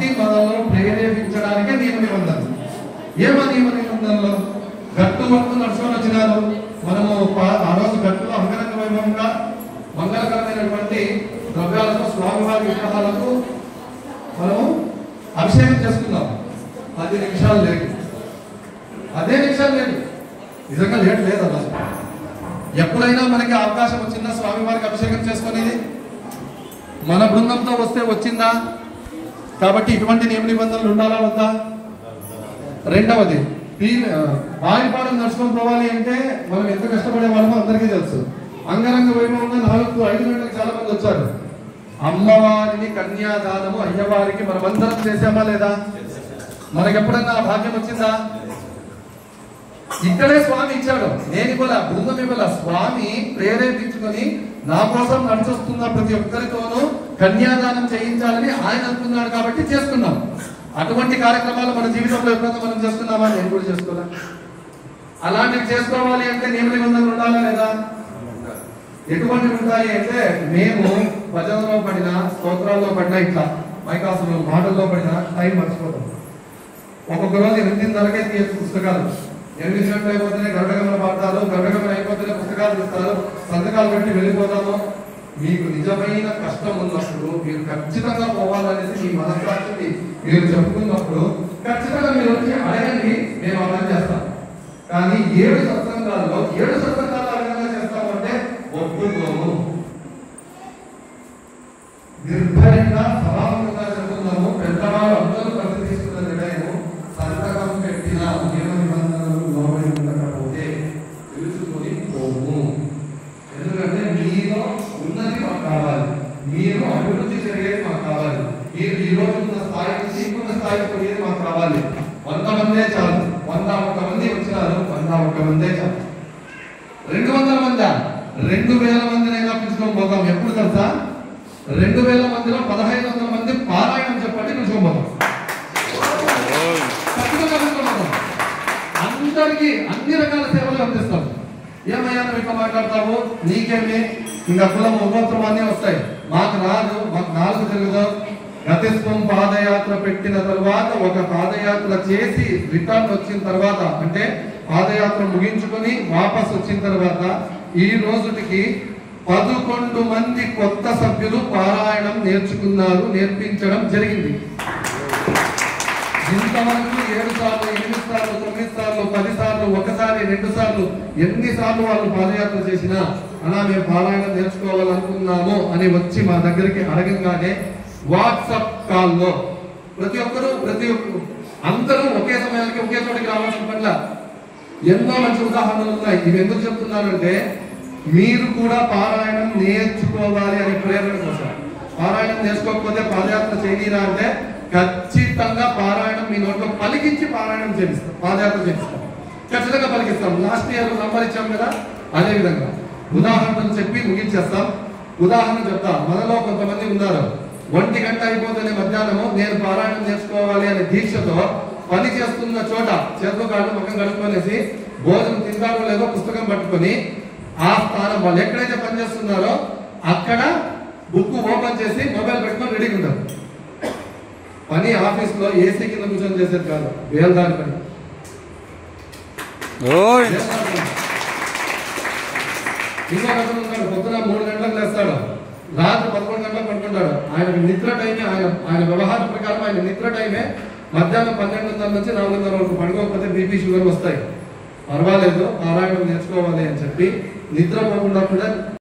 భక్తి మనలో ప్రేరేపించడానికే నియమ నిబంధనలు. ఏమో నియమ నిబంధనలు? గట్టు వరకు నడుచుకొని వచ్చినారు. మనము ఆ రోజు గట్టులో అంగరంగ వైభవంగా మంగళకరమైనటువంటి ద్రవ్యాలతో స్వామివారి విగ్రహాలకు మనము అభిషేకం చేసుకున్నాం. 10 నిమిషాలు లేదు, అదే నిమిషాలు లేదు, నిజంగా లేట్ లేదు. అలా ఎప్పుడైనా మనకి అవకాశం వచ్చిందా స్వామివారికి అభిషేకం చేసుకునేది? మన బృందంతో వస్తే వచ్చిందా? కాబట్టి ఇటువంటి నియమ నిబంధనలు ఉండాలా వద్దా? రెండవది, బాయిపాడం నడుచుకొని పోవాలి అంటే మనం ఎంత కష్టపడే వాళ్ళమో అందరికీ తెలుసు. అంగరంగ వైభవంగా 4-5 గంటలకు చాలా మంది వచ్చారు. అమ్మవారిని కన్యాదానము అయ్యవారికి మనమందరం చేసామా లేదా? మనకి ఎప్పుడన్నా భాగ్యం వచ్చిందా? ఇక్కడే స్వామి ఇచ్చాడు, నేను ఇవ్వాల, బృందం ఇవ్వాల. స్వామి ప్రేరేపించుకొని నా కోసం నడిచొస్తున్న ప్రతి ఒక్కరితోనూ కన్యాదానం చేయించాలని ఆయన అనుకున్నాడు కాబట్టి చేసుకున్నాం. అటువంటి కార్యక్రమాలు మన జీవితంలో ఎప్పుడైనా మనం చేస్తున్నామా? నేను కూడా చేసుకోలే. అలాంటివి చేసుకోవాలి అంటే నియమ నిబంధనలు ఉండాలా లేదా? ఎటువంటివి ఉంటాయి అంటే, మేము భజనలో పడిన, స్తోత్రాల్లో పడిన, ఇట్లా మైకాసులు మాటల్లో పడిన టైం మర్చిపోతాం. ఒక్కొక్క రోజు 8:30కే తీయచ్చు పుస్తకాలు. 8 గంటలు అయిపోతేనే గరుడగమన పాడతారు, గరుడగమన అయిపోతేనే పుస్తకాలు ఇస్తారు, సంతకాలు పెట్టి వెళ్ళిపోతాము. మీకు నిజమైన కష్టం ఉన్నప్పుడు మీరు ఖచ్చితంగా పోవాలనేసి మీ మనస్సాక్షిని మీరు చెప్పుకున్నప్పుడు ఖచ్చితంగా మీరు వచ్చి అడగండి, మేము అలా చేస్తాం. కానీ 7 సత్సంగాల్లో 7 సత్సంగాలు ఆ విధంగా చేస్తామంటే ఒప్పుకోము. నిర్భయంగా సభాముఖంగా చెప్తున్నాము. పెద్దవాళ్ళు అందరూ కలిసి తీసుకున్న నిర్ణయము, సంతకం పెట్టిన నియమ నిబంధనలు లోబడి ఉండకపోతే తెలుసుకొని పోము. ఎందుకంటే మీలో ఉన్నది మాకు కావాలి, మీరు అభివృద్ధి జరిగేది మాకు కావాలి, మీరు ఈ రోజు ఉన్న స్థాయి నుంచి ఇంకొక స్థాయికి పోయేది మాకు కావాలి. 100 మందే చాలు. 101 మంది వచ్చినారు, 101 మందే చాలు. 200 మంది 2000 మందినైనా పిలుచుకొని పోతాం. ఎప్పుడు తెలుసా? 2000 మందిలో 1500 మంది పారాయణం చెప్పండి, పిలుచుకొని పోతాం. ఖచ్చితంగా పిలుచుకొని పోతాం. అందరికీ అన్ని రకాల సేవలు అందిస్తాం. ఏమయ్యా నువ్వు ఇట్లా మాట్లాడతావు, నీకేమి ఇంకా కులం ఉపత్రం అన్నీ వస్తాయి, మాకు రాదు, మాకు 4 తెలుగుదో. గతిస్వం పాదయాత్ర పెట్టిన తర్వాత, ఒక పాదయాత్ర చేసి రిటర్న్ వచ్చిన తర్వాత, అంటే పాదయాత్ర ముగించుకొని వాపస్ వచ్చిన తర్వాత ఈ రోజుకి 11 మంది కొత్త సభ్యులు పారాయణం నేర్చుకున్నారు, నేర్పించడం జరిగింది. ఇంతవరకు 7 సార్లు, 8 సార్లు, 9 సార్లు, 10 సార్లు, ఒకసారి, 2 సార్లు, ఎన్నిసార్లు వాళ్ళు పాదయాత్ర చేసినా అలా మేము పారాయణం నేర్చుకోవాలనుకున్నాము అని వచ్చి మా దగ్గరికి అడగంగానే వాట్సాప్ కాల్లో ప్రతి ఒక్కరు అందరూ ఒకే సమయానికి ఒకే చోటికి రావాల్సిన పట్ల ఎన్నో మంచి ఉదాహరణలు ఉన్నాయి. ఇవి ఎందుకు చెప్తున్నానంటే, మీరు కూడా పారాయణం నేర్చుకోవాలి అనే ప్రేరణ కోసం. పారాయణం నేర్చుకోకపోతే పాదయాత్ర చేయనీరా అంటే ఖచ్చితంగా పారాయణం మీ నోట్లో పలికించి పారాయణం చేపిస్తాం, పాదయాత్ర చేపిస్తాం, ఖచ్చితంగా పలికిస్తాం. లాస్ట్ ఇయర్ నంబర్ ఇచ్చాం కదా, అదే విధంగా ఉదాహరణలు చెప్పి ముగించేస్తాం. ఉదాహరణ చెప్తా. మనలో కొంతమంది ఉన్నారు, 1 గంట అయిపోతేనే మధ్యాహ్నము నేను పారాయణం నేర్చుకోవాలి అనే దీక్షతో పని చేస్తున్న చోట చేతులు కాళ్ళు ముఖం కడుక్కొనేసి భోజనం తింటారో లేదో పుస్తకం పట్టుకొని ఆ స్థానం వాళ్ళు ఎక్కడైతే పని చేస్తున్నారో అక్కడ బుక్ ఓపెన్ చేసి మొబైల్ పెట్టుకొని రెడీగా ఉంటారు. పని ఆఫీస్ లో ఏసీ కింద కూర్చొని చేసేది కాదు, వేలదారి పని. ఇంకొక అతను ఉన్నాడు, పొద్దున 3 గంటలకు లేస్తాడు, రాత్రి 11 గంటలకు పడుకుంటాడు. ఆయన నిద్ర టైమే, ఆయన వ్యవహారం ప్రకారం ఆయన నిద్ర టైమే మధ్యాహ్నం 12:30 నుంచి 4:30 వరకు. పడుకోకపోతే బీపీ షుగర్ వస్తాయి. పర్వాలేదు, పారాయణం నేర్చుకోవాలి అని చెప్పి నిద్రపోకుండా కూడా